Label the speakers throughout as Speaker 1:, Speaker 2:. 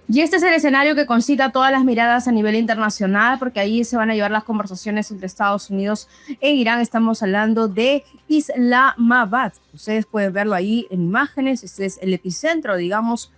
Speaker 1: Y este es el escenario que concita todas las miradas a nivel internacional, porque ahí se van a llevar las conversaciones entre Estados Unidos e Irán. Estamos hablando de Islamabad. Ustedes pueden verlo ahí en imágenes. Este es el epicentro, digamos,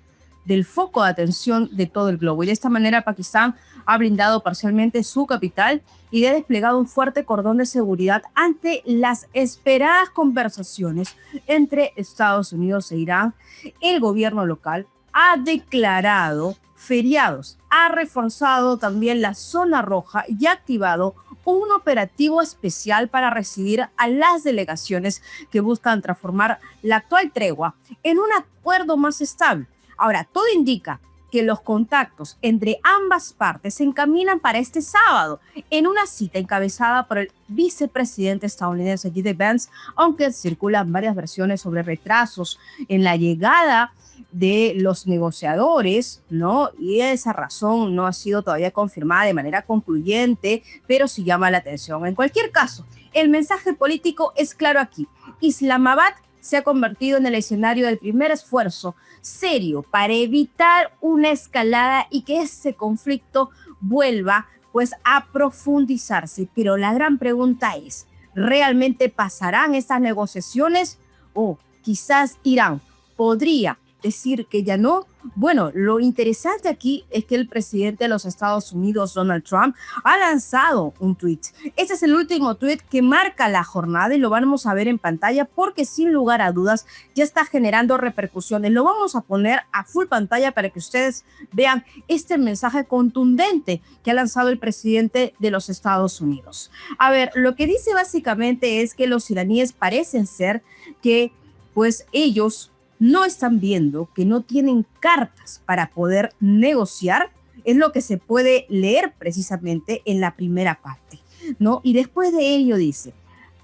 Speaker 1: del foco de atención de todo el globo. Y de esta manera Pakistán ha blindado parcialmente su capital y ha desplegado un fuerte cordón de seguridad ante las esperadas conversaciones entre Estados Unidos e Irán. El gobierno local ha declarado feriados, ha reforzado también la zona roja y ha activado un operativo especial para recibir a las delegaciones que buscan transformar la actual tregua en un acuerdo más estable. Ahora, todo indica que los contactos entre ambas partes se encaminan para este sábado en una cita encabezada por el vicepresidente estadounidense J.D. Vance, aunque circulan varias versiones sobre retrasos en la llegada de los negociadores, ¿no? Y esa razón no ha sido todavía confirmada de manera concluyente, pero sí llama la atención. En cualquier caso, el mensaje político es claro aquí. Islamabad se ha convertido en el escenario del primer esfuerzo serio para evitar una escalada y que ese conflicto vuelva pues a profundizarse. Pero la gran pregunta es, ¿realmente pasarán estas negociaciones o quizás Irán podría decir que ya no? Bueno, lo interesante aquí es que el presidente de los Estados Unidos, Donald Trump, ha lanzado un tweet. Este es el último tweet que marca la jornada y lo vamos a ver en pantalla porque sin lugar a dudas ya está generando repercusiones. Lo vamos a poner a full pantalla para que ustedes vean este mensaje contundente que ha lanzado el presidente de los Estados Unidos. A ver, lo que dice básicamente es que los iraníes parecen ser que pues ellos no están viendo, que no tienen cartas para poder negociar, es lo que se puede leer precisamente en la primera parte, ¿no? Y después de ello dice,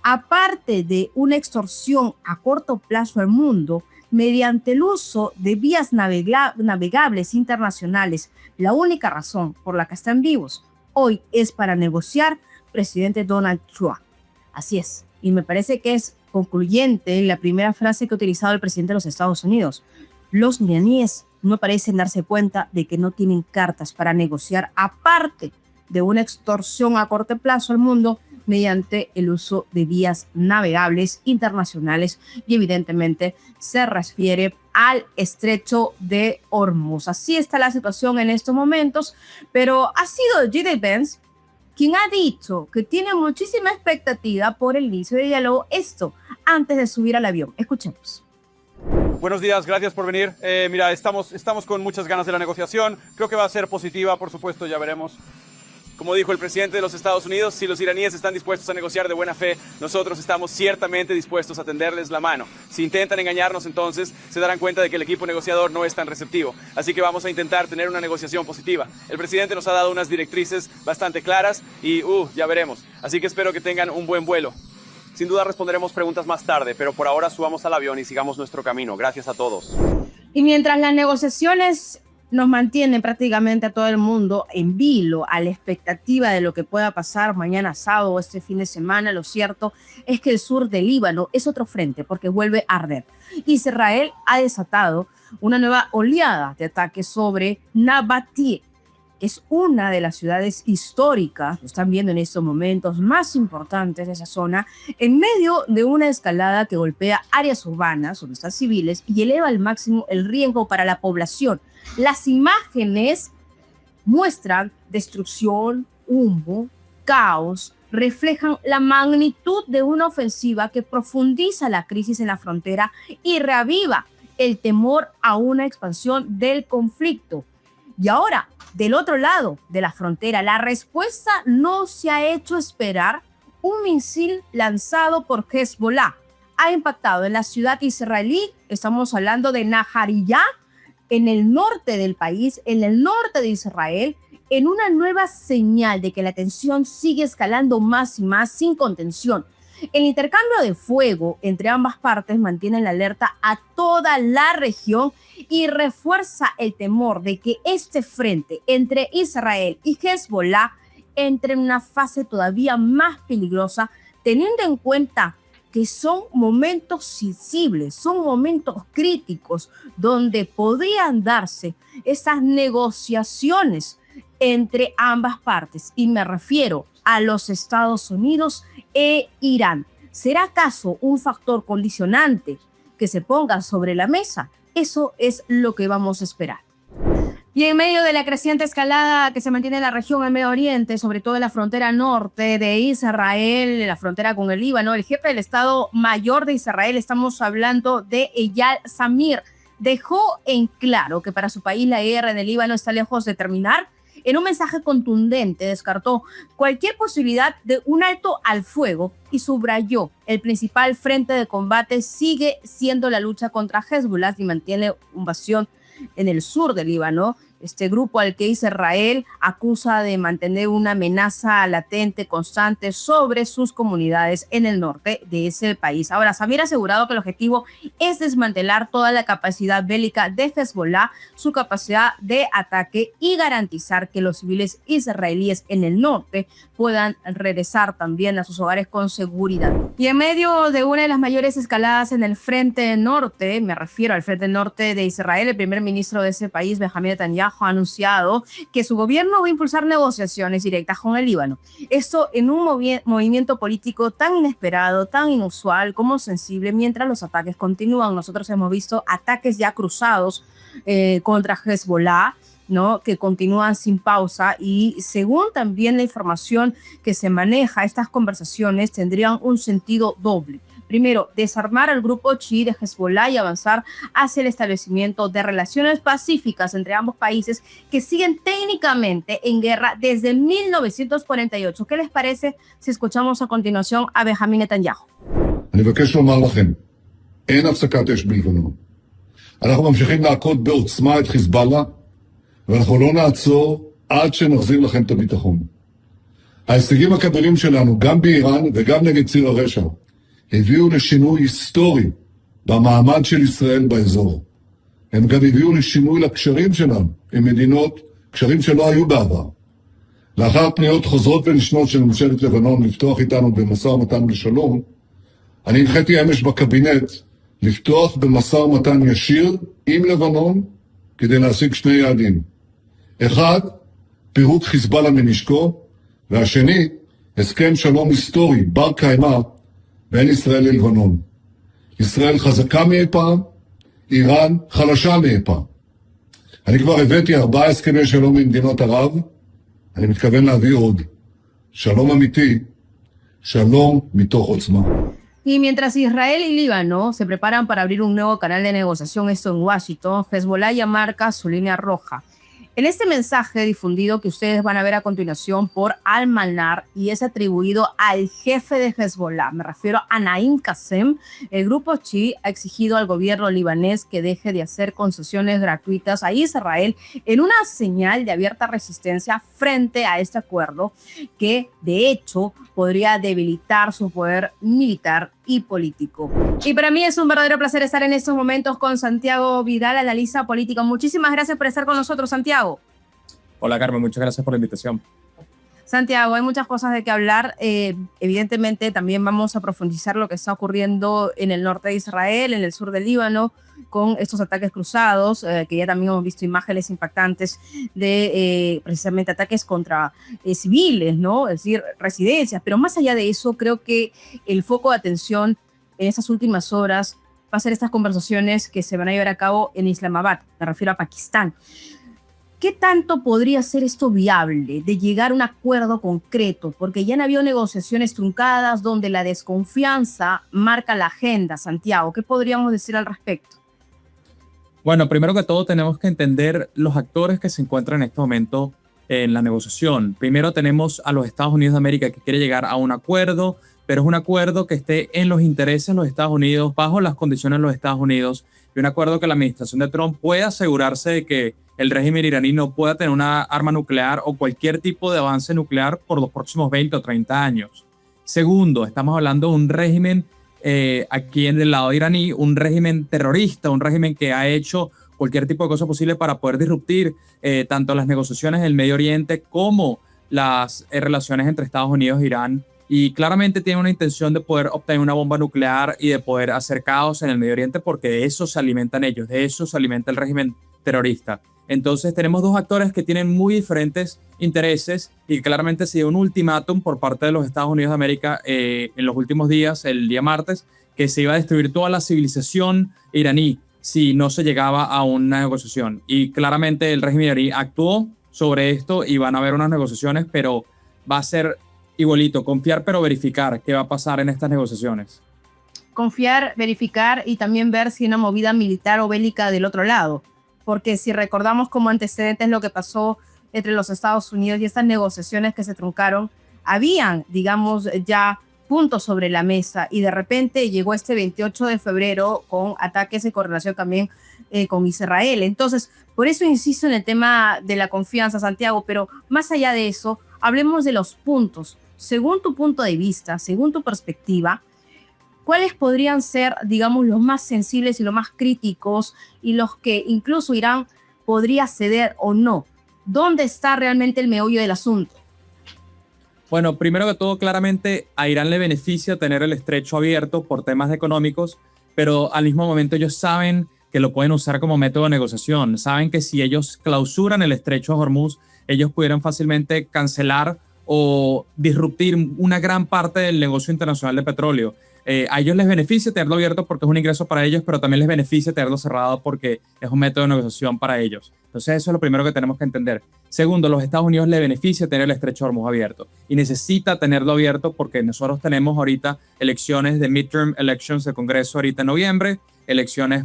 Speaker 1: aparte de una extorsión a corto plazo al mundo, mediante el uso de vías navegables internacionales, la única razón por la que están vivos hoy es para negociar, presidente Donald Trump. Así es, y me parece que es concluyente la primera frase que ha utilizado el presidente de los Estados Unidos. Los iraníes no parecen darse cuenta de que no tienen cartas para negociar, aparte de una extorsión a corto plazo al mundo mediante el uso de vías navegables internacionales y evidentemente se refiere al estrecho de Hormuz. Así está la situación en estos momentos, pero ha sido J.D. Vance quien ha dicho que tiene muchísima expectativa por el inicio de diálogo, esto antes de subir al avión. Escuchemos.
Speaker 2: Buenos días, gracias por venir. Mira, estamos con muchas ganas de la negociación. Creo que va a ser positiva, por supuesto, ya veremos. Como dijo el presidente de los Estados Unidos, si los iraníes están dispuestos a negociar de buena fe, nosotros estamos ciertamente dispuestos a tenderles la mano. Si intentan engañarnos, entonces se darán cuenta de que el equipo negociador no es tan receptivo. Así que vamos a intentar tener una negociación positiva. El presidente nos ha dado unas directrices bastante claras y ya veremos. Así que espero que tengan un buen vuelo. Sin duda responderemos preguntas más tarde, pero por ahora subamos al avión y sigamos nuestro camino. Gracias a todos.
Speaker 1: Y mientras las negociaciones nos mantienen prácticamente a todo el mundo en vilo, a la expectativa de lo que pueda pasar mañana sábado o este fin de semana, lo cierto es que el sur del Líbano es otro frente porque vuelve a arder. Israel ha desatado una nueva oleada de ataques sobre Nabatie, que es una de las ciudades históricas, lo están viendo en estos momentos, más importantes de esa zona, en medio de una escalada que golpea áreas urbanas donde están civiles y eleva al máximo el riesgo para la población. Las imágenes muestran destrucción, humo, caos, reflejan la magnitud de una ofensiva que profundiza la crisis en la frontera y reaviva el temor a una expansión del conflicto. Y ahora, del otro lado de la frontera, la respuesta no se ha hecho esperar. Un misil lanzado por Hezbollah ha impactado en la ciudad israelí, estamos hablando de Nahariyah, en el norte del país, en el norte de Israel, en una nueva señal de que la tensión sigue escalando más y más sin contención. El intercambio de fuego entre ambas partes mantiene la alerta a toda la región y refuerza el temor de que este frente entre Israel y Hezbollah entre en una fase todavía más peligrosa, teniendo en cuenta que son momentos sensibles, son momentos críticos donde podrían darse esas negociaciones entre ambas partes, y me refiero a los Estados Unidos e Irán. ¿Será acaso un factor condicionante que se ponga sobre la mesa? Eso es lo que vamos a esperar. Y en medio de la creciente escalada que se mantiene en la región, en Medio Oriente, sobre todo en la frontera norte de Israel, la frontera con el Líbano, el jefe del Estado Mayor de Israel, estamos hablando de Eyal Zamir, dejó en claro que para su país la guerra en el Líbano está lejos de terminar. En un mensaje contundente descartó cualquier posibilidad de un alto al fuego y subrayó: el principal frente de combate sigue siendo la lucha contra Hezbollah, y mantiene invasión en el sur del Líbano, este grupo al que Israel acusa de mantener una amenaza latente, constante sobre sus comunidades en el norte de ese país. Ahora, Zamir ha asegurado que el objetivo es desmantelar toda la capacidad bélica de Hezbollah, su capacidad de ataque, y garantizar que los civiles israelíes en el norte puedan regresar también a sus hogares con seguridad. Y en medio de una de las mayores escaladas en el frente norte, me refiero al frente norte de Israel, el primer ministro de ese país, Benjamin Netanyahu, ha anunciado que su gobierno va a impulsar negociaciones directas con el Líbano. Esto en un movimiento político tan inesperado, tan inusual como sensible, mientras los ataques continúan. Nosotros hemos visto ataques ya cruzados contra Hezbollah, ¿no?, que continúan sin pausa, y según también la información que se maneja, estas conversaciones tendrían un sentido doble. Primero, desarmar al grupo chií de Hezbollah y avanzar hacia el establecimiento de relaciones pacíficas entre ambos países que siguen técnicamente en guerra desde 1948. ¿Qué les parece si escuchamos a continuación a Benjamin Netanyahu?
Speaker 3: אני מבקש לומר לכם, אין הפסקת אש בלבנון. אנחנו ממשיכים להכות בעוצמה את חיזבאללה, ואנחנו לא נעצור עד שנחזיר לכם את הביטחון. ההישגים הכבירים שלנו, גם באיראן וגם נגד ציר הרשע, הביאו לשינוי היסטורי במעמד של ישראל באזור. הם גם הביאו לשינוי לקשרים שלנו עם מדינות, קשרים שלא היו בעבר. לאחר פניות חוזרות ונשנות של ממשלת לבנון לפתוח איתנו במשא ומתן לשלום, אני הנחיתי אמש בקבינט לפתוח במשא ומתן ישיר עם לבנון כדי להשיג שני יעדים. אחד, פירוק חיזבאללה מנשקו, והשני, הסכם שלום היסטורי בר קיימא בין ישראל ללבנון. ישראל חזקה מאי פעם, איראן חלשה מאי פעם. אני כבר הבאתי 4 הסכמי שלום עם מדינות ערב, אני מתכוון להביא עוד. שלום אמיתי, שלום מתוך עוצמה.
Speaker 1: Y mientras Israel y Líbano se preparan para abrir un nuevo canal de negociación, esto en Washington, Hezbollah ya marca su línea roja. En este mensaje difundido que ustedes van a ver a continuación por Al-Manar, y es atribuido al jefe de Hezbollah, me refiero a Naim Qassem, el grupo chií ha exigido al gobierno libanés que deje de hacer concesiones gratuitas a Israel en una señal de abierta resistencia frente a este acuerdo que, de hecho, podría debilitar su poder militar y político. Y para mí es un verdadero placer estar en estos momentos con Santiago Vidal, analista político. Muchísimas gracias por estar con nosotros, Santiago.
Speaker 4: Hola, Carmen, muchas gracias por la invitación.
Speaker 1: Santiago, hay muchas cosas de que hablar. Evidentemente, también vamos a profundizar lo que está ocurriendo en el norte de Israel, en el sur del Líbano, con estos ataques cruzados, que ya también hemos visto imágenes impactantes de precisamente ataques contra civiles, ¿no? Es decir, residencias. Pero más allá de eso, creo que el foco de atención en estas últimas horas va a ser estas conversaciones que se van a llevar a cabo en Islamabad, me refiero a Pakistán. ¿Qué tanto podría ser esto viable de llegar a un acuerdo concreto? Porque ya han habido negociaciones truncadas donde la desconfianza marca la agenda, Santiago. ¿Qué podríamos decir al respecto?
Speaker 4: Bueno, primero que todo tenemos que entender los actores que se encuentran en este momento en la negociación. Primero tenemos a los Estados Unidos de América, que quiere llegar a un acuerdo, pero es un acuerdo que esté en los intereses de los Estados Unidos, bajo las condiciones de los Estados Unidos, y un acuerdo que la administración de Trump pueda asegurarse de que el régimen iraní no pueda tener una arma nuclear o cualquier tipo de avance nuclear por los próximos 20 o 30 años. Segundo, estamos hablando de un régimen aquí en el lado iraní, un régimen terrorista, un régimen que ha hecho cualquier tipo de cosa posible para poder disruptir tanto las negociaciones en el Medio Oriente como las relaciones entre Estados Unidos, Irán y claramente tienen una intención de poder obtener una bomba nuclear y de poder hacer caos en el Medio Oriente, porque de eso se alimentan ellos, de eso se alimenta el régimen terrorista. Entonces tenemos dos actores que tienen muy diferentes intereses y claramente se dio un ultimátum por parte de los Estados Unidos de América en los últimos días, el día martes, que se iba a destruir toda la civilización iraní si no se llegaba a una negociación. Y claramente el régimen iraní actuó sobre esto y van a haber unas negociaciones, pero va a ser igualito, confiar pero verificar qué va a pasar en estas negociaciones.
Speaker 1: Confiar, verificar y también ver si hay una movida militar o bélica del otro lado. Porque si recordamos como antecedentes lo que pasó entre los Estados Unidos y estas negociaciones que se truncaron, habían, digamos, ya puntos sobre la mesa y de repente llegó este 28 de febrero con ataques en correlación también con Israel. Entonces, por eso insisto en el tema de la confianza, Santiago, pero más allá de eso, hablemos de los puntos. Según tu punto de vista, según tu perspectiva, ¿cuáles podrían ser, digamos, los más sensibles y los más críticos y los que incluso Irán podría ceder o no? ¿Dónde está realmente el meollo del asunto?
Speaker 4: Bueno, primero que todo, claramente a Irán le beneficia tener el estrecho abierto por temas económicos, pero al mismo momento ellos saben que lo pueden usar como método de negociación. Saben que si ellos clausuran el estrecho de Hormuz, ellos pudieran fácilmente cancelar o disruptir una gran parte del negocio internacional de petróleo. A ellos les beneficia tenerlo abierto porque es un ingreso para ellos, pero también les beneficia tenerlo cerrado porque es un método de negociación para ellos. Entonces eso es lo primero que tenemos que entender. Segundo, los Estados Unidos les beneficia tener el estrecho de Hormuz abierto y necesita tenerlo abierto porque nosotros tenemos ahorita elecciones de midterm elections de Congreso ahorita en noviembre, elecciones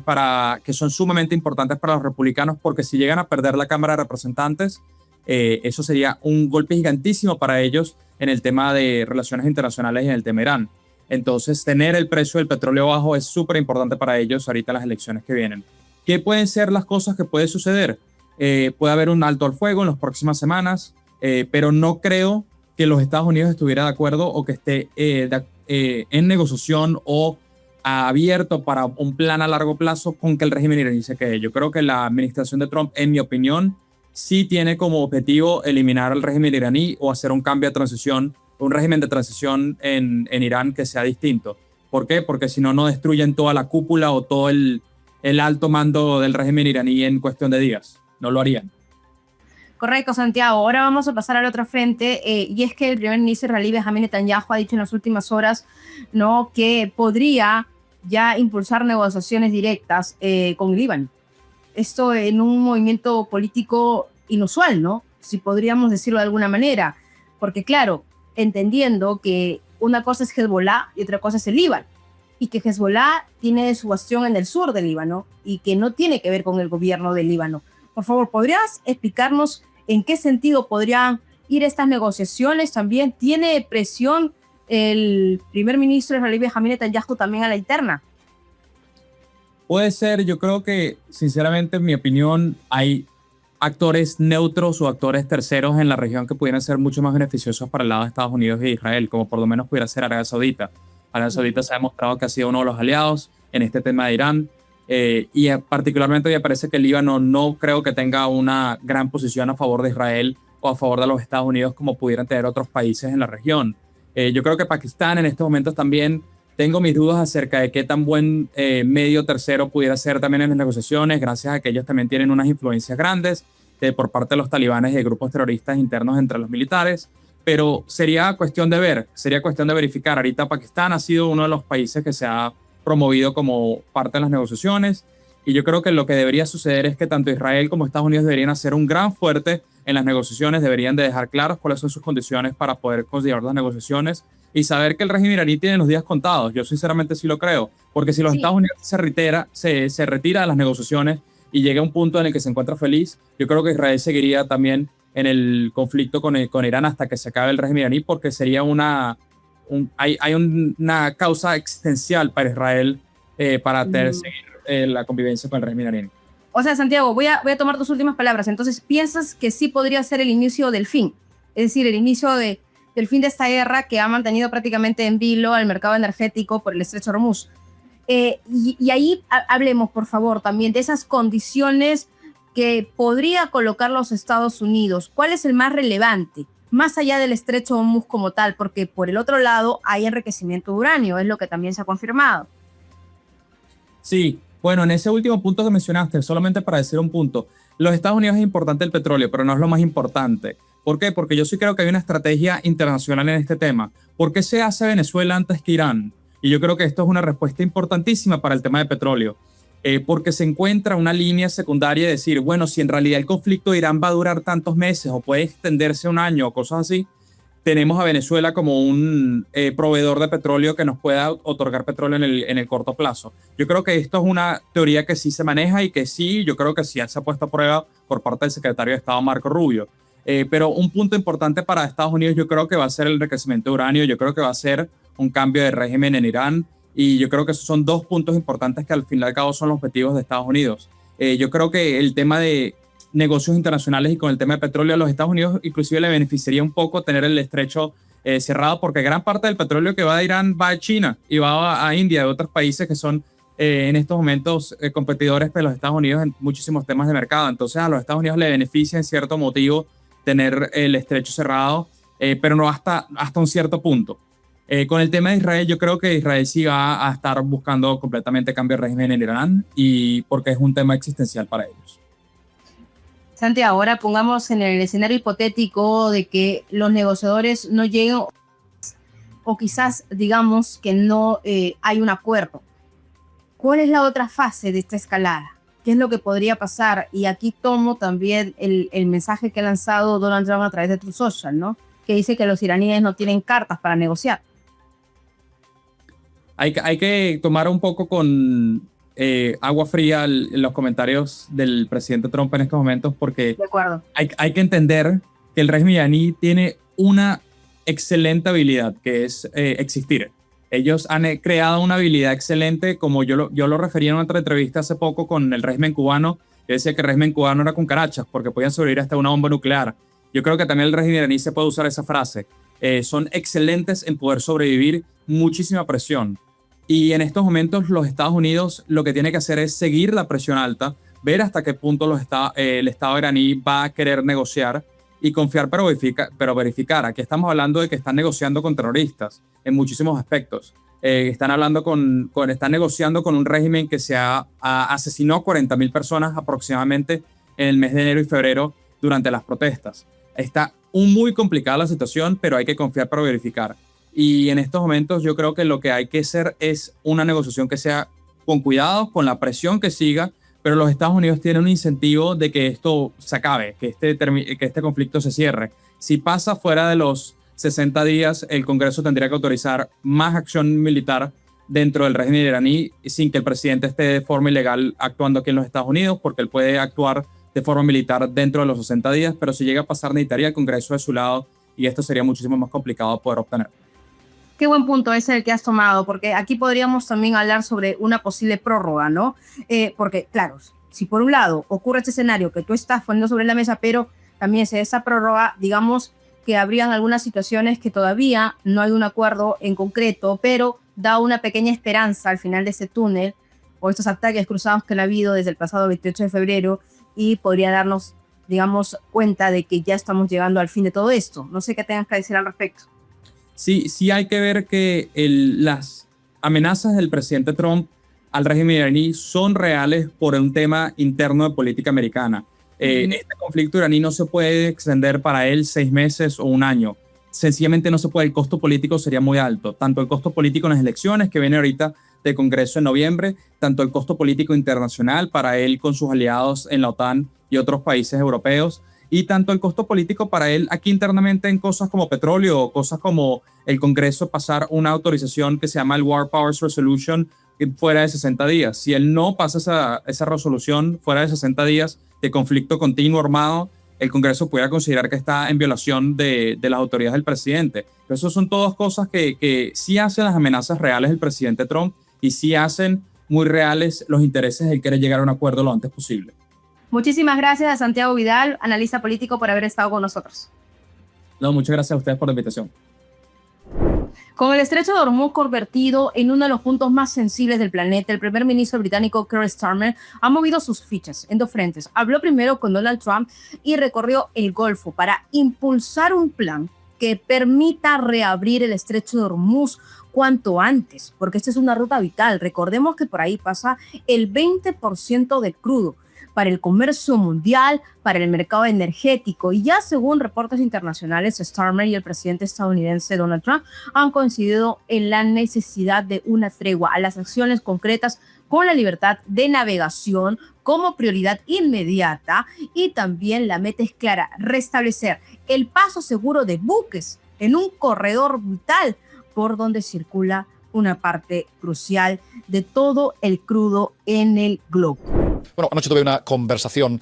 Speaker 4: que son sumamente importantes para los republicanos porque si llegan a perder la Cámara de Representantes, eso sería un golpe gigantísimo para ellos en el tema de relaciones internacionales y en el tema Irán. Entonces, tener el precio del petróleo bajo es súper importante para ellos ahorita en las elecciones que vienen. ¿Qué pueden ser las cosas que puede suceder? Puede haber un alto al fuego en las próximas semanas, pero no creo que los Estados Unidos estuviera de acuerdo o que esté en negociación o abierto para un plan a largo plazo con que el régimen iraní se quede. Yo creo que la administración de Trump, en mi opinión, sí tiene como objetivo eliminar al régimen iraní o hacer un cambio de transición, un régimen de transición en Irán que sea distinto. ¿Por qué? Porque si no, no destruyen toda la cúpula o todo el alto mando del régimen iraní en cuestión de días. No lo harían.
Speaker 1: Correcto, Santiago. Ahora vamos a pasar al otro frente, y es que el primer ministro israelí Benjamin Netanyahu ha dicho en las últimas horas, ¿no?, que podría ya impulsar negociaciones directas con Líbano. Esto en un movimiento político inusual, ¿no? Si podríamos decirlo de alguna manera. Porque claro, entendiendo que una cosa es Hezbollah y otra cosa es el Líbano, y que Hezbollah tiene su bastión en el sur del Líbano y que no tiene que ver con el gobierno del Líbano. Por favor, ¿podrías explicarnos en qué sentido podrían ir estas negociaciones? También tiene presión el primer ministro israelí Benjamin Netanyahu también a la interna.
Speaker 4: Puede ser, yo creo que, sinceramente, en mi opinión, hay actores neutros o actores terceros en la región que pudieran ser mucho más beneficiosos para el lado de Estados Unidos e Israel, como por lo menos pudiera ser Arabia Saudita. Arabia Saudita se ha demostrado que ha sido uno de los aliados en este tema de Irán, y particularmente me parece que el Líbano no creo que tenga una gran posición a favor de Israel o a favor de los Estados Unidos como pudieran tener otros países en la región. Yo creo que Pakistán en estos momentos también tengo mis dudas acerca de qué tan buen medio tercero pudiera ser también en las negociaciones, gracias a que ellos también tienen unas influencias grandes por parte de los talibanes y de grupos terroristas internos entre los militares. Pero sería cuestión de ver, sería cuestión de verificar. Ahorita Pakistán ha sido uno de los países que se ha promovido como parte de las negociaciones, y yo creo que lo que debería suceder es que tanto Israel como Estados Unidos deberían hacer un gran fuerte en las negociaciones, deberían de dejar claros cuáles son sus condiciones para poder considerar las negociaciones y saber que el régimen iraní tiene los días contados. Yo sinceramente sí lo creo, porque si los Estados Unidos se retira de las negociaciones y llega a un punto en el que se encuentra feliz, yo creo que Israel seguiría también en el conflicto con Irán hasta que se acabe el régimen iraní, porque sería hay una causa existencial para Israel para seguir la convivencia con el régimen iraní.
Speaker 1: O sea, Santiago, voy a tomar tus últimas palabras. Entonces, ¿piensas que sí podría ser el inicio del fin? Es decir, el inicio del fin de esta guerra que ha mantenido prácticamente en vilo al mercado energético por el estrecho de Hormuz. Y ahí hablemos, por favor, también de esas condiciones que podría colocar los Estados Unidos. ¿Cuál es el más relevante? más allá del estrecho de Hormuz como tal, porque por el otro lado hay enriquecimiento de uranio, es lo que también se ha confirmado.
Speaker 4: Sí, bueno, en ese último punto que mencionaste, solamente para decir un punto, los Estados Unidos es importante el petróleo, pero no es lo más importante. ¿Por qué? Porque yo sí creo que hay una estrategia internacional en este tema. ¿Por qué se hace Venezuela antes que Irán? Y yo creo que esto es una respuesta importantísima para el tema de petróleo. Porque se encuentra una línea secundaria de decir, bueno, si en realidad el conflicto de Irán va a durar tantos meses o puede extenderse un año o cosas así, tenemos a Venezuela como un proveedor de petróleo que nos pueda otorgar petróleo en el corto plazo. Yo creo que esto es una teoría que sí se maneja y que sí, yo creo que sí se ha puesto a prueba por parte del secretario de Estado Marco Rubio. Pero un punto importante para Estados Unidos yo creo que va a ser el enriquecimiento de uranio, yo creo que va a ser un cambio de régimen en Irán y yo creo que esos son dos puntos importantes que al fin y al cabo son los objetivos de Estados Unidos. Yo creo que el tema de negocios internacionales y con el tema de petróleo a los Estados Unidos inclusive le beneficiaría un poco tener el estrecho cerrado porque gran parte del petróleo que va de Irán va a China y va a India, de otros países que son en estos momentos competidores de los Estados Unidos en muchísimos temas de mercado. Entonces a los Estados Unidos le beneficia en cierto motivo tener el estrecho cerrado, pero no hasta un cierto punto. Con el tema de Israel, yo creo que Israel sí va a estar buscando completamente cambio de régimen en Irán y porque es un tema existencial para ellos.
Speaker 1: Santi, ahora pongamos en el escenario hipotético de que los negociadores no lleguen o quizás digamos que no hay un acuerdo. ¿Cuál es la otra fase de esta escalada? ¿Qué es lo que podría pasar? Y aquí tomo también el mensaje que ha lanzado Donald Trump a través de Truth Social, ¿no? Que dice que los iraníes no tienen cartas para negociar.
Speaker 4: Hay que tomar un poco con agua fría los comentarios del presidente Trump en estos momentos porque
Speaker 1: de acuerdo.
Speaker 4: Hay que entender que el régimen iraní tiene una excelente habilidad que es existir. Ellos han creado una habilidad excelente, como yo lo refería en otra entrevista hace poco con el régimen cubano. Yo decía que el régimen cubano era con carachas porque podían sobrevivir hasta una bomba nuclear. Yo creo que también el régimen iraní se puede usar esa frase. Son excelentes en poder sobrevivir muchísima presión. Y en estos momentos los Estados Unidos lo que tiene que hacer es seguir la presión alta, ver hasta qué punto el Estado iraní va a querer negociar y confiar pero verificar. Aquí estamos hablando de que están negociando con terroristas en muchísimos aspectos. Están negociando con un régimen que asesinó a 40.000 personas aproximadamente en el mes de enero y febrero durante las protestas. Está muy complicada la situación, pero hay que confiar pero verificar. Y en estos momentos yo creo que lo que hay que hacer es una negociación que sea con cuidado, con la presión que siga, pero los Estados Unidos tienen un incentivo de que esto se acabe, que este conflicto se cierre. Si pasa fuera de los 60 días, el Congreso tendría que autorizar más acción militar dentro del régimen iraní sin que el presidente esté de forma ilegal actuando aquí en los Estados Unidos, porque él puede actuar de forma militar dentro de los 60 días, pero si llega a pasar necesitaría el Congreso de su lado y esto sería muchísimo más complicado de poder obtener.
Speaker 1: Qué buen punto ese el que has tomado, porque aquí podríamos también hablar sobre una posible prórroga, ¿no? Porque, claro, si por un lado ocurre este escenario que tú estás poniendo sobre la mesa, pero también se esa prórroga, digamos que habrían algunas situaciones que todavía no hay un acuerdo en concreto, pero da una pequeña esperanza al final de ese túnel o estos ataques cruzados que han habido desde el pasado 28 de febrero y podría darnos, digamos, cuenta de que ya estamos llegando al fin de todo esto. No sé qué tengas que decir al respecto.
Speaker 4: Sí hay que ver que las amenazas del presidente Trump al régimen iraní son reales por un tema interno de política americana. Este conflicto iraní no se puede extender para él 6 meses o un año. Sencillamente no se puede, el costo político sería muy alto. Tanto el costo político en las elecciones que viene ahorita del Congreso en noviembre, tanto el costo político internacional para él con sus aliados en la OTAN y otros países europeos, y tanto el costo político para él aquí internamente en cosas como petróleo o cosas como el Congreso pasar una autorización que se llama el War Powers Resolution fuera de 60 días. Si él no pasa esa resolución fuera de 60 días de conflicto continuo armado, el Congreso pudiera considerar que está en violación de las autoridades del presidente. Pero eso son todas cosas que sí hacen las amenazas reales del presidente Trump y sí hacen muy reales los intereses de él querer llegar a un acuerdo lo antes posible.
Speaker 1: Muchísimas gracias a Santiago Vidal, analista político, por haber estado con nosotros.
Speaker 4: No, muchas gracias a ustedes por la invitación.
Speaker 1: Con el estrecho de Hormuz convertido en uno de los puntos más sensibles del planeta, el primer ministro británico Keir Starmer ha movido sus fichas en dos frentes. Habló primero con Donald Trump y recorrió el Golfo para impulsar un plan que permita reabrir el estrecho de Hormuz cuanto antes, porque esta es una ruta vital. Recordemos que por ahí pasa el 20% del crudo para el comercio mundial, para el mercado energético. Y ya según reportes internacionales, Starmer y el presidente estadounidense Donald Trump han coincidido en la necesidad de una tregua a las acciones concretas con la libertad de navegación como prioridad inmediata, y también la meta es clara: restablecer el paso seguro de buques en un corredor vital por donde circula una parte crucial de todo el crudo en el globo.
Speaker 5: Bueno, anoche tuve una conversación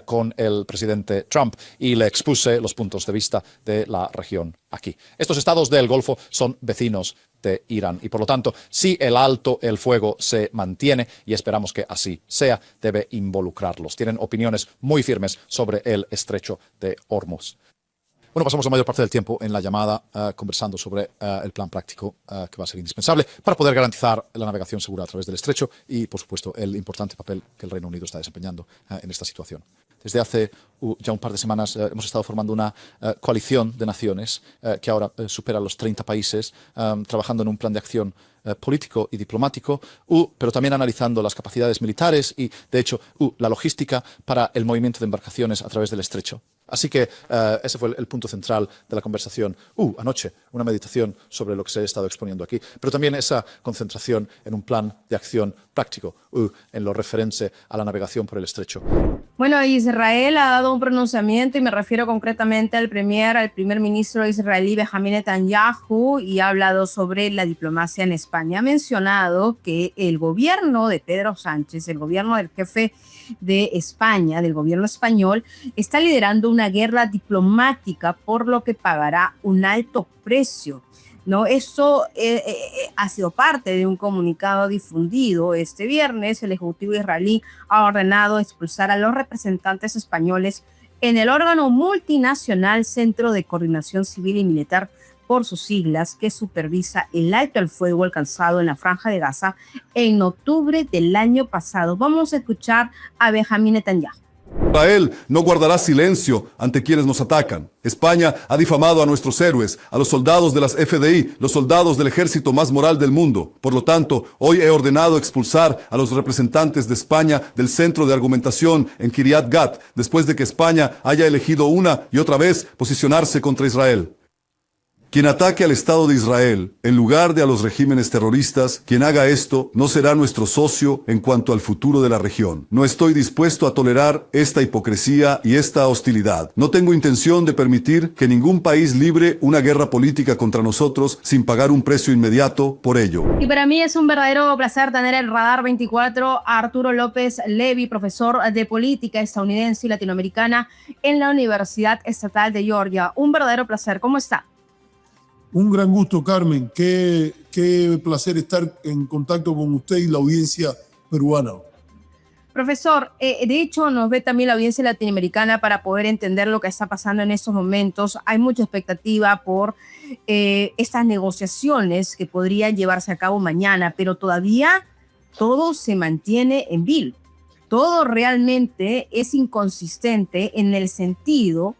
Speaker 5: con el presidente Trump y le expuse los puntos de vista de la región aquí. Estos estados del Golfo son vecinos de Irán y, por lo tanto, si el alto el fuego se mantiene, y esperamos que así sea, debe involucrarlos. Tienen opiniones muy firmes sobre el estrecho de Hormuz. Bueno, pasamos la mayor parte del tiempo en la llamada conversando sobre el plan práctico que va a ser indispensable para poder garantizar la navegación segura a través del estrecho y, por supuesto, el importante papel que el Reino Unido está desempeñando en esta situación. Desde hace ya un par de semanas hemos estado formando una coalición de naciones que ahora supera los 30 países, trabajando en un plan de acción político y diplomático, pero también analizando las capacidades militares y, de hecho, la logística para el movimiento de embarcaciones a través del estrecho. Así que ese fue el punto central de la conversación anoche, una meditación sobre lo que se ha estado exponiendo aquí, pero también esa concentración en un plan de acción práctico en lo referente a la navegación por el estrecho.
Speaker 1: Bueno, Israel ha dado un pronunciamiento, y me refiero concretamente al primer ministro israelí Benjamin Netanyahu, y ha hablado sobre la diplomacia en España. Ha mencionado que el gobierno de Pedro Sánchez, el gobierno del jefe de España, del gobierno español, está liderando una guerra diplomática por lo que pagará un alto precio, ¿no? Eso ha sido parte de un comunicado difundido este viernes. El Ejecutivo israelí ha ordenado expulsar a los representantes españoles en el órgano multinacional Centro de Coordinación Civil y Militar, por sus siglas, que supervisa el alto al fuego alcanzado en la Franja de Gaza en octubre del año pasado. Vamos a escuchar a Benjamin Netanyahu.
Speaker 6: Israel no guardará silencio ante quienes nos atacan. España ha difamado a nuestros héroes, a los soldados de las FDI, los soldados del ejército más moral del mundo. Por lo tanto, hoy he ordenado expulsar a los representantes de España del centro de argumentación en Kiryat Gat, después de que España haya elegido una y otra vez posicionarse contra Israel. Quien ataque al Estado de Israel, en lugar de a los regímenes terroristas, quien haga esto no será nuestro socio en cuanto al futuro de la región. No estoy dispuesto a tolerar esta hipocresía y esta hostilidad. No tengo intención de permitir que ningún país libre una guerra política contra nosotros sin pagar un precio inmediato por ello.
Speaker 1: Y para mí es un verdadero placer tener en Radar 24 a Arturo López Levy, profesor de política estadounidense y latinoamericana en la Universidad Estatal de Georgia. Un verdadero placer. ¿Cómo está?
Speaker 7: Un gran gusto, Carmen. Qué placer estar en contacto con usted y la audiencia peruana.
Speaker 1: Profesor, de hecho nos ve también la audiencia latinoamericana para poder entender lo que está pasando en estos momentos. Hay mucha expectativa por estas negociaciones que podrían llevarse a cabo mañana, pero todavía todo se mantiene en vilo. Todo realmente es inconsistente en el sentido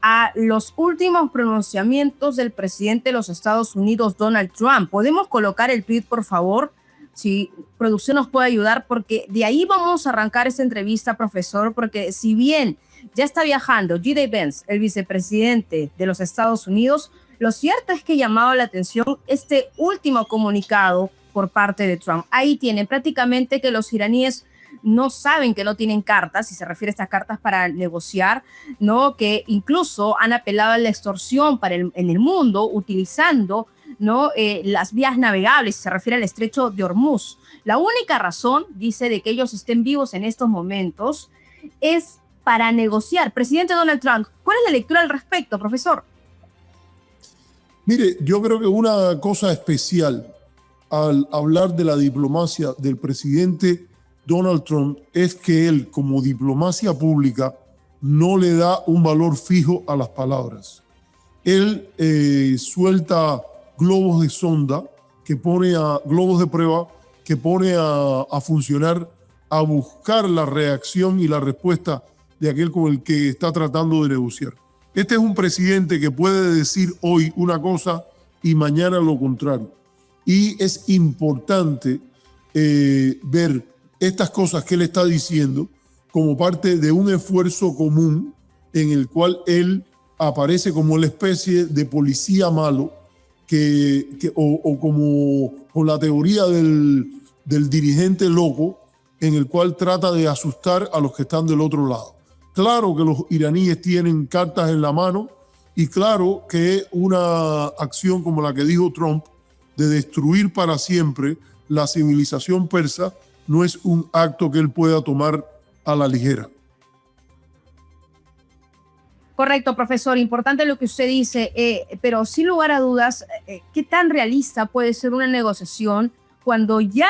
Speaker 1: a los últimos pronunciamientos del presidente de los Estados Unidos, Donald Trump. ¿Podemos colocar el tweet, por favor? Si producción nos puede ayudar, porque de ahí vamos a arrancar esta entrevista, profesor, porque si bien ya está viajando J.D. Vance, el vicepresidente de los Estados Unidos, lo cierto es que ha llamado la atención este último comunicado por parte de Trump. Ahí tienen prácticamente que los iraníes no saben que no tienen cartas, y se refiere a estas cartas para negociar, ¿no? Que incluso han apelado a la extorsión en el mundo utilizando, ¿no? Las vías navegables, se refiere al estrecho de Hormuz. La única razón, dice, de que ellos estén vivos en estos momentos es para negociar. Presidente Donald Trump, ¿cuál es la lectura al respecto, profesor?
Speaker 7: Mire, yo creo que una cosa especial al hablar de la diplomacia del presidente Donald Trump es que él, como diplomacia pública, no le da un valor fijo a las palabras. Él suelta globos de sonda, globos de prueba, que pone a funcionar, a buscar la reacción y la respuesta de aquel con el que está tratando de negociar. Este es un presidente que puede decir hoy una cosa y mañana lo contrario. Y es importante ver estas cosas que él está diciendo como parte de un esfuerzo común en el cual él aparece como la especie de policía malo o como con la teoría del dirigente loco en el cual trata de asustar a los que están del otro lado. Claro que los iraníes tienen cartas en la mano y claro que una acción como la que dijo Trump de destruir para siempre la civilización persa no es un acto que él pueda tomar a la ligera.
Speaker 1: Correcto, profesor. Importante lo que usted dice, pero sin lugar a dudas, ¿qué tan realista puede ser una negociación cuando ya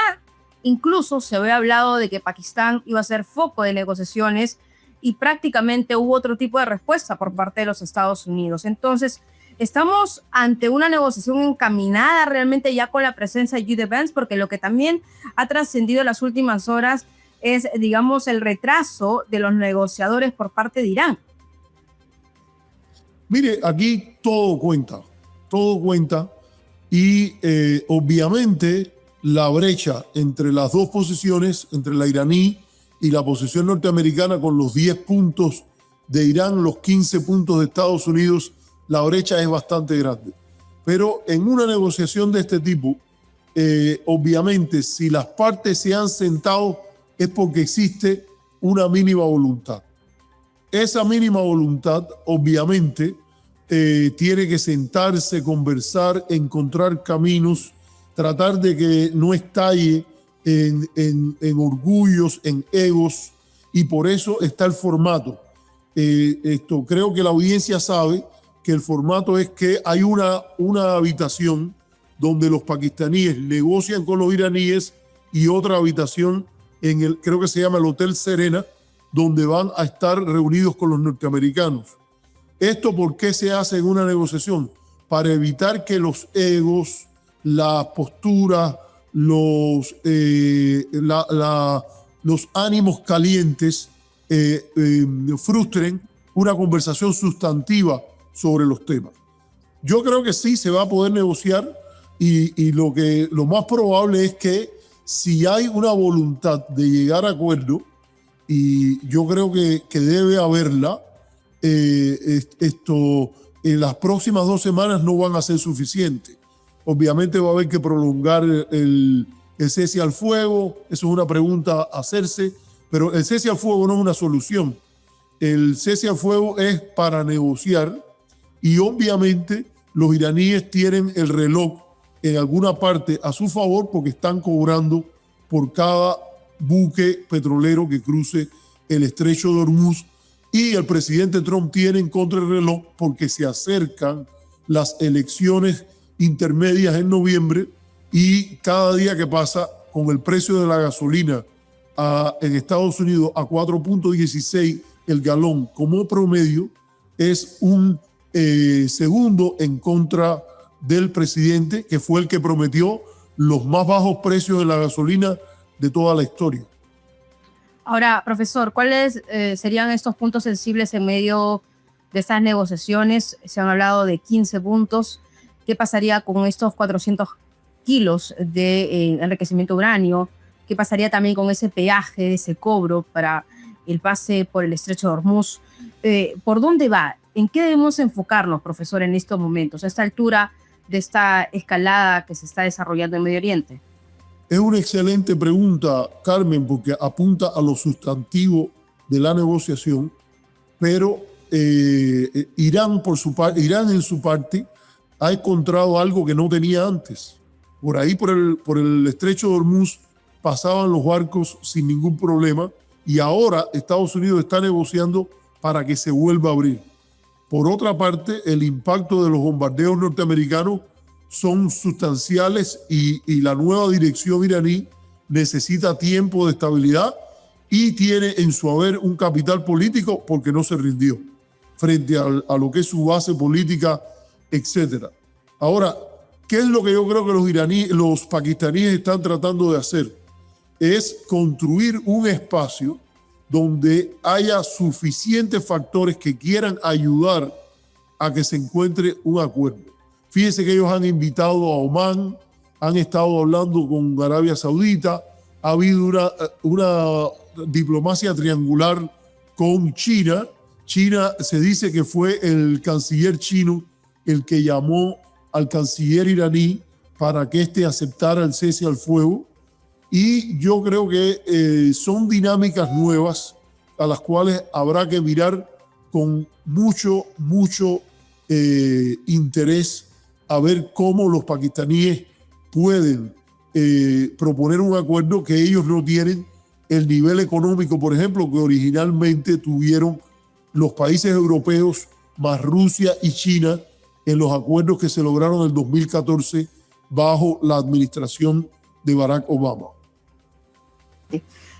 Speaker 1: incluso se había hablado de que Pakistán iba a ser foco de negociaciones y prácticamente hubo otro tipo de respuesta por parte de los Estados Unidos? Entonces, ¿estamos ante una negociación encaminada realmente ya con la presencia de J.D. Vance? Porque lo que también ha trascendido en las últimas horas es, digamos, el retraso de los negociadores por parte de Irán.
Speaker 7: Mire, aquí todo cuenta y obviamente la brecha entre las dos posiciones, entre la iraní y la posición norteamericana, con los 10 puntos de Irán, los 15 puntos de Estados Unidos, la brecha es bastante grande. Pero en una negociación de este tipo, obviamente, si las partes se han sentado es porque existe una mínima voluntad. Esa mínima voluntad, obviamente, tiene que sentarse, conversar, encontrar caminos, tratar de que no estalle en orgullos, en egos, y por eso está el formato. Creo que la audiencia sabe que el formato es que hay una habitación donde los pakistaníes negocian con los iraníes y otra habitación creo que se llama el Hotel Serena, donde van a estar reunidos con los norteamericanos. ¿Esto por qué se hace en una negociación? Para evitar que los egos, las posturas, los ánimos calientes frustren una conversación sustantiva sobre los temas. Yo creo que sí se va a poder negociar y lo más probable es que si hay una voluntad de llegar a acuerdo, y yo creo que debe haberla, en las próximas 2 semanas no van a ser suficientes. Obviamente va a haber que prolongar el cese al fuego, eso es una pregunta a hacerse, pero el cese al fuego no es una solución. El cese al fuego es para negociar y obviamente los iraníes tienen el reloj en alguna parte a su favor porque están cobrando por cada buque petrolero que cruce el estrecho de Hormuz, y el presidente Trump tiene en contra el reloj porque se acercan las elecciones intermedias en noviembre y cada día que pasa con el precio de la gasolina en Estados Unidos a 4.16 el galón como promedio es un segundo en contra del presidente, que fue el que prometió los más bajos precios de la gasolina de toda la historia.
Speaker 1: Ahora, profesor, ¿cuáles serían estos puntos sensibles en medio de estas negociaciones? Se han hablado de 15 puntos. ¿Qué pasaría con estos 400 kilos de enriquecimiento uranio? ¿Qué pasaría también con ese peaje, ese cobro para el pase por el estrecho de Hormuz? ¿Por dónde va? ¿En qué debemos enfocarnos, profesor, en estos momentos, a esta altura de esta escalada que se está desarrollando en Medio Oriente?
Speaker 7: Es una excelente pregunta, Carmen, porque apunta a lo sustantivo de la negociación, pero Irán en su parte ha encontrado algo que no tenía antes. Por ahí, por el estrecho de Hormuz, pasaban los barcos sin ningún problema y ahora Estados Unidos está negociando para que se vuelva a abrir. Por otra parte, el impacto de los bombardeos norteamericanos son sustanciales y la nueva dirección iraní necesita tiempo de estabilidad y tiene en su haber un capital político porque no se rindió frente a lo que es su base política, etc. Ahora, ¿Qué es lo que yo creo que los pakistaníes están tratando de hacer? Es construir un espacio donde haya suficientes factores que quieran ayudar a que se encuentre un acuerdo. Fíjense que ellos han invitado a Omán, han estado hablando con Arabia Saudita, ha habido una diplomacia triangular con China. China se dice que fue el canciller chino el que llamó al canciller iraní para que éste aceptara el cese al fuego. Y yo creo que son dinámicas nuevas a las cuales habrá que mirar con mucho interés a ver cómo los pakistaníes pueden proponer un acuerdo que ellos no tienen el nivel económico, por ejemplo, que originalmente tuvieron los países europeos más Rusia y China en los acuerdos que se lograron en el 2014 bajo la administración de Barack Obama.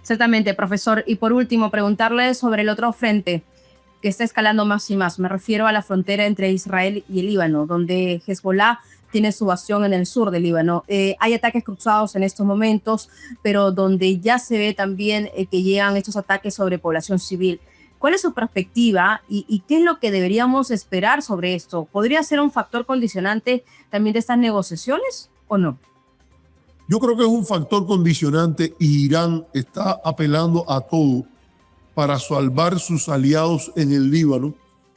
Speaker 1: Exactamente, profesor. Y por último, preguntarle sobre el otro frente que está escalando más y más. Me refiero a la frontera entre Israel y el Líbano, donde Hezbollah tiene su bastión en el sur del Líbano. Hay ataques cruzados en estos momentos, pero donde ya se ve también que llegan estos ataques sobre población civil. ¿Cuál es su perspectiva y qué es lo que deberíamos esperar sobre esto? ¿Podría ser un factor condicionante también de estas negociaciones o no?
Speaker 7: Yo creo que es un factor condicionante y Irán está apelando a todo para salvar sus aliados en el Líbano,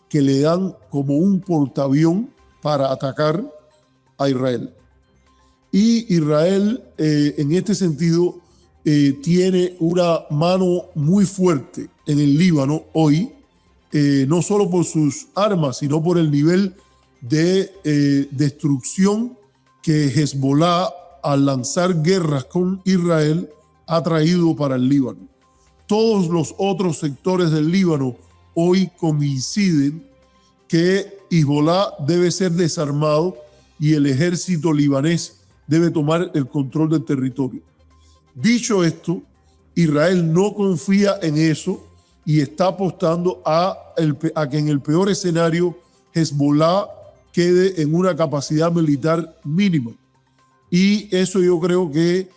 Speaker 7: que le dan como un portaavión para atacar a Israel. Y Israel, en este sentido, tiene una mano muy fuerte en el Líbano hoy, no solo por sus armas, sino por el nivel de destrucción que Hezbollah, al lanzar guerras con Israel, ha traído para el Líbano. Todos los otros sectores del Líbano hoy coinciden que Hezbollah debe ser desarmado y el ejército libanés debe tomar el control del territorio. Dicho esto, Israel no confía en eso y está apostando a que en el peor escenario Hezbollah quede en una capacidad militar mínima. Y eso yo creo que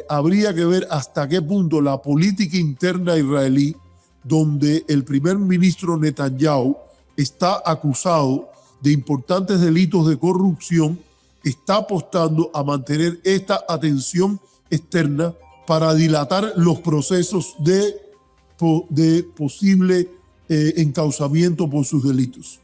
Speaker 7: habría que ver hasta qué punto la política interna israelí, donde el primer ministro Netanyahu está acusado de importantes delitos de corrupción, está apostando a mantener esta atención externa para dilatar los procesos de posible encauzamiento por sus delitos.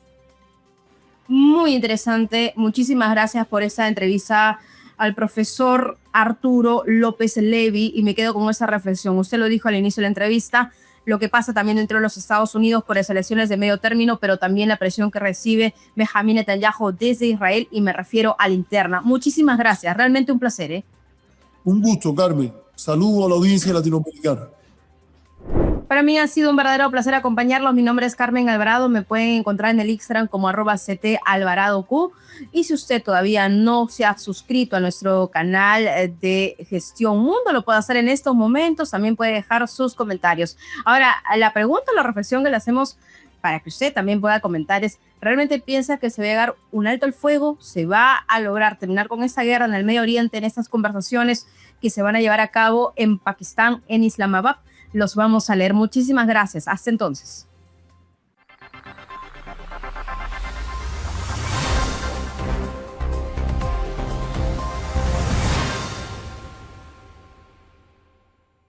Speaker 1: Muy interesante. Muchísimas gracias por esa entrevista al profesor Arturo López Levy y me quedo con esa reflexión. Usted lo dijo al inicio de la entrevista, lo que pasa también dentro de los Estados Unidos por las elecciones de medio término, pero también la presión que recibe Benjamín Netanyahu desde Israel y me refiero a la interna. Muchísimas gracias. Realmente un placer, ¿eh?
Speaker 7: Un gusto, Carmen. Saludo a la audiencia latinoamericana.
Speaker 1: Para mí ha sido un verdadero placer acompañarlos. Mi nombre es Carmen Alvarado. Me pueden encontrar en el Instagram como @CTAlvaradoQ. Y si usted todavía no se ha suscrito a nuestro canal de Gestión Mundo, lo puede hacer en estos momentos. También puede dejar sus comentarios. Ahora, la pregunta, la reflexión que le hacemos para que usted también pueda comentar es, ¿realmente piensa que se va a llegar un alto al fuego? ¿Se va a lograr terminar con esta guerra en el Medio Oriente, en estas conversaciones que se van a llevar a cabo en Pakistán, en Islamabad? Los vamos a leer. Muchísimas gracias. Hasta entonces.